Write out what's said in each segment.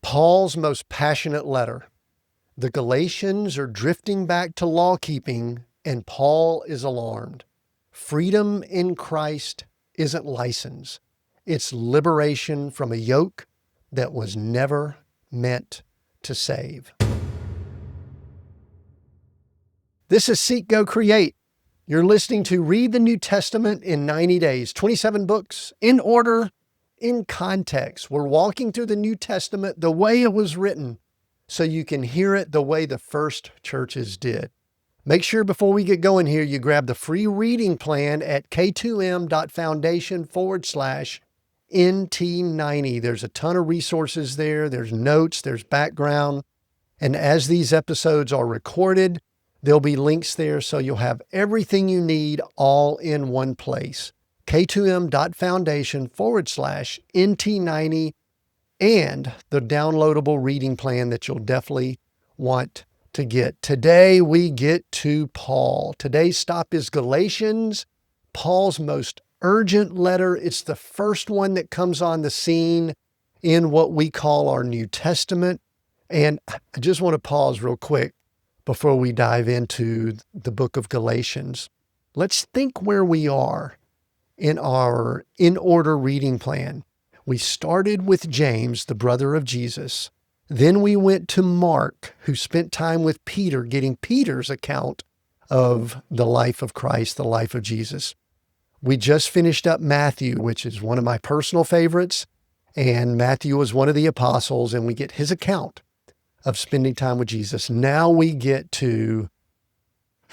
Paul's most passionate letter. The Galatians are drifting back to law-keeping, and Paul is alarmed. Freedom in Christ isn't license. It's liberation from a yoke that was never meant to save. This is Seek, Go, Create. You're listening to Read the New Testament in 90 days, 27 books, in order, in context. We're walking through the New Testament the way it was written so you can hear it the way the first churches did. Make sure before we get going here, you grab the free reading plan at k2m.foundation/NT90. There's a ton of resources there. There's notes, there's background. And as these episodes are recorded, there'll be links there so you'll have everything you need all in one place. k2m.foundation/NT90 and the downloadable reading plan that you'll definitely want to get. Today we get to Paul. Today's stop is Galatians, Paul's most urgent letter. It's the first one that comes on the scene in what we call our New Testament. And I just want to pause real quick before we dive into the book of Galatians. Let's think where we are in our in-order reading plan. We started with James, the brother of Jesus. Then we went to Mark, who spent time with Peter, getting Peter's account of the life of Christ, the life of Jesus. We just finished up Matthew, which is one of my personal favorites. And Matthew was one of the apostles, and we get his account of spending time with Jesus. Now we get to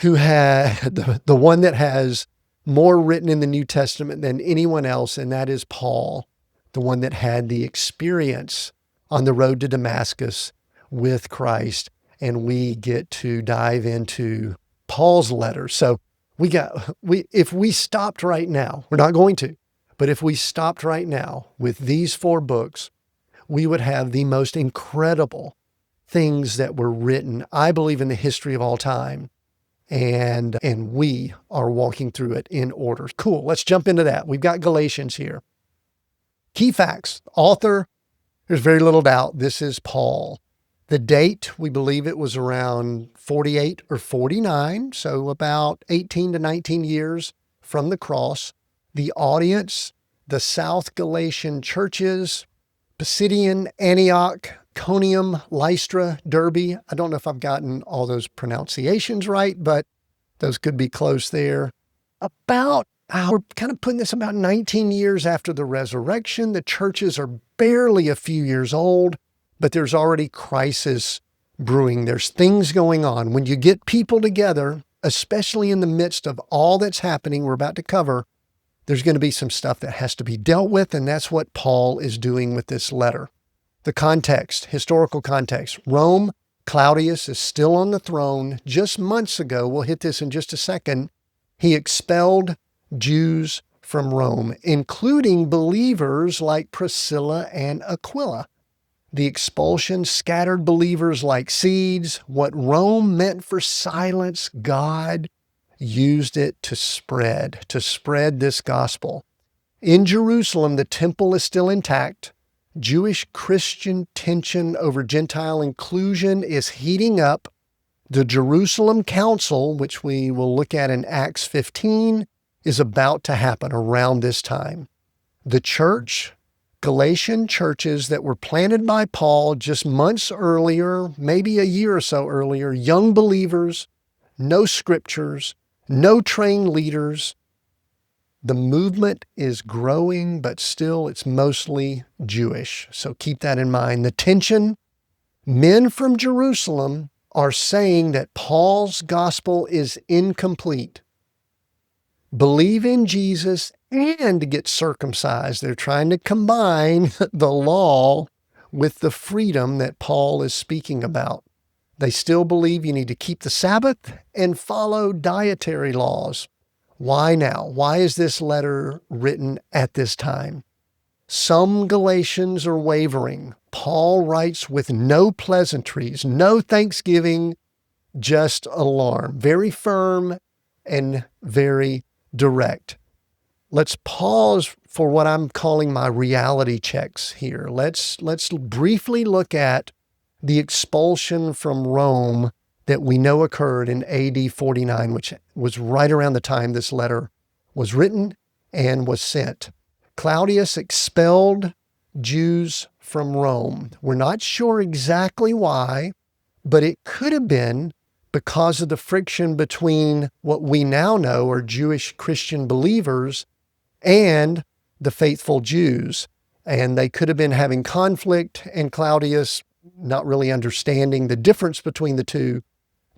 who had the one that has more written in the New Testament than anyone else, and that is Paul, the one that had the experience on the road to Damascus with Christ. And we get to dive into Paul's letter. So if we stopped right now, we're not going to, but if we stopped right now with these 4 books, we would have the most incredible things that were written, I believe, in the history of all time. And we are walking through it in order. Cool. Let's jump into that. We've got Galatians here. Key facts. Author, there's very little doubt. This is Paul. The date, we believe it was around 48 or 49, so about 18 to 19 years from the cross. The audience, the South Galatian churches, Pisidian, Antioch, Iconium, Lystra, Derbe. I don't know if I've gotten all those pronunciations right, but those could be close there. We're kind of putting this about 19 years after the resurrection. The churches are barely a few years old, but there's already crisis brewing. There's things going on. When you get people together, especially in the midst of all that's happening we're about to cover, there's going to be some stuff that has to be dealt with, and that's what Paul is doing with this letter. The context, historical context. Rome, Claudius is still on the throne. Just months ago, we'll hit this in just a second, he expelled Jews from Rome, including believers like Priscilla and Aquila. The expulsion scattered believers like seeds. What Rome meant for silence, God used it to spread this gospel. In Jerusalem, the temple is still intact. Jewish-Christian tension over Gentile inclusion is heating up. The Jerusalem Council, which we will look at in Acts 15, is about to happen around this time. The church, Galatian churches that were planted by Paul just months earlier, maybe a year or so earlier, young believers, no scriptures, no trained leaders. The movement is growing, but still it's mostly Jewish. So keep that in mind. The tension, men from Jerusalem are saying that Paul's gospel is incomplete. Believe in Jesus and get circumcised. They're trying to combine the law with the freedom that Paul is speaking about. They still believe you need to keep the Sabbath and follow dietary laws. Why now? Why is this letter written at this time? Some Galatians are wavering. Paul writes with no pleasantries, no thanksgiving, just alarm. Very firm and very direct. Let's pause for what I'm calling my reality checks here. Let's briefly look at the expulsion from Rome that we know occurred in AD 49, which was right around the time this letter was written and was sent. Claudius expelled Jews from Rome. We're not sure exactly why, but it could have been because of the friction between what we now know are Jewish Christian believers and the faithful Jews. And they could have been having conflict, and Claudius, not really understanding the difference between the two,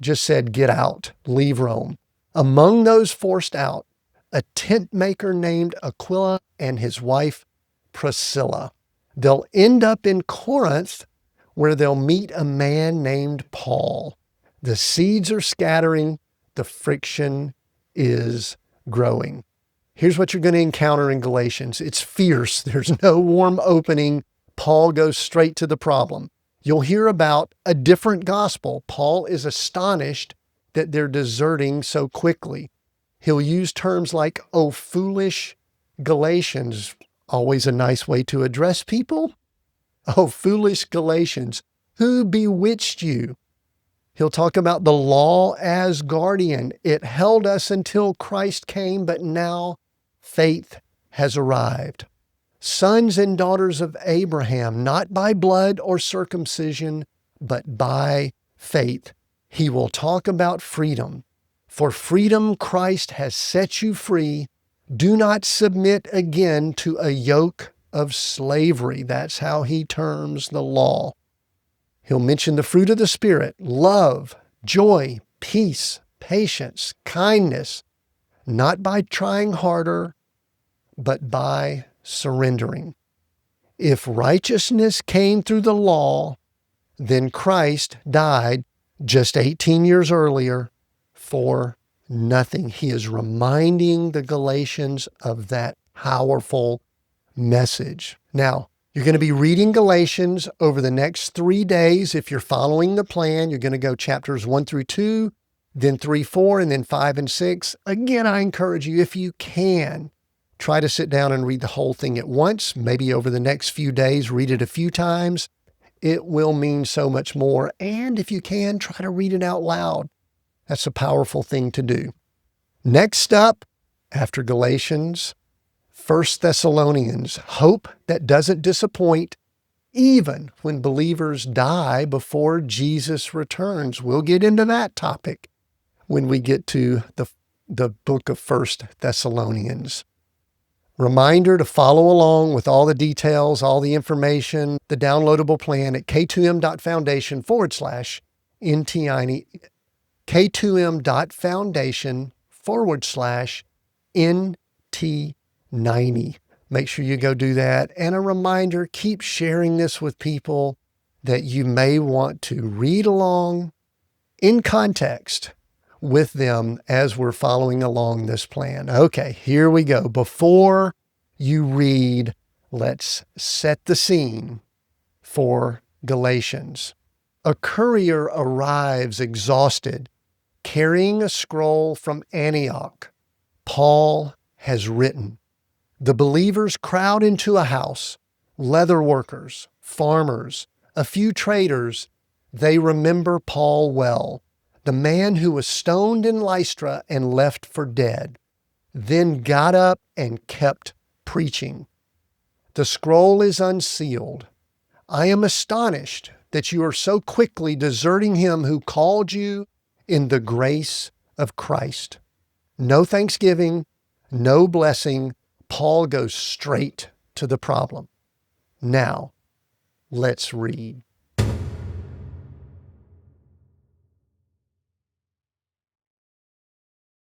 just said, get out, leave Rome. Among those forced out, a tent maker named Aquila and his wife Priscilla. They'll end up in Corinth, where they'll meet a man named Paul. The seeds are scattering, the friction is growing. Here's what you're going to encounter in Galatians. It's fierce. There's no warm opening. Paul goes straight to the problem. You'll hear about a different gospel. Paul is astonished that they're deserting so quickly. He'll use terms like, oh, foolish Galatians, always a nice way to address people. Oh, foolish Galatians, who bewitched you? He'll talk about the law as guardian. It held us until Christ came, but now faith has arrived. Sons and daughters of Abraham, not by blood or circumcision, but by faith. He will talk about freedom. For freedom Christ has set you free. Do not submit again to a yoke of slavery. That's how he terms the law. He'll mention the fruit of the Spirit: love, joy, peace, patience, kindness, not by trying harder, but by surrendering. If righteousness came through the law, then Christ died just 18 years earlier for nothing. He is reminding the Galatians of that powerful message. Now, you're going to be reading Galatians over the next 3 days. If you're following the plan, you're going to go chapters 1 through 2, then 3, 4, and then 5 and 6. Again, I encourage you, if you can, try to sit down and read the whole thing at once. Maybe over the next few days, read it a few times. It will mean so much more. And if you can, try to read it out loud. That's a powerful thing to do. Next up, after Galatians, 1 Thessalonians, hope that doesn't disappoint even when believers die before Jesus returns. We'll get into that topic when we get to the book of 1 Thessalonians. Reminder to follow along with all the details, all the information, the downloadable plan at k2m.foundation/NT90, k2m.foundation/NT90. Make sure you go do that. And a reminder, keep sharing this with people that you may want to read along in context with them as we're following along this plan. Okay, here we go. Before you read, let's set the scene for Galatians. A courier arrives exhausted, carrying a scroll from Antioch. Paul has written. The believers crowd into a house: leather workers, farmers, a few traders. They remember Paul well, the man who was stoned in Lystra and left for dead, then got up and kept preaching. The scroll is unsealed. I am astonished that you are so quickly deserting him who called you in the grace of Christ. No thanksgiving, no blessing. Paul goes straight to the problem. Now, let's read.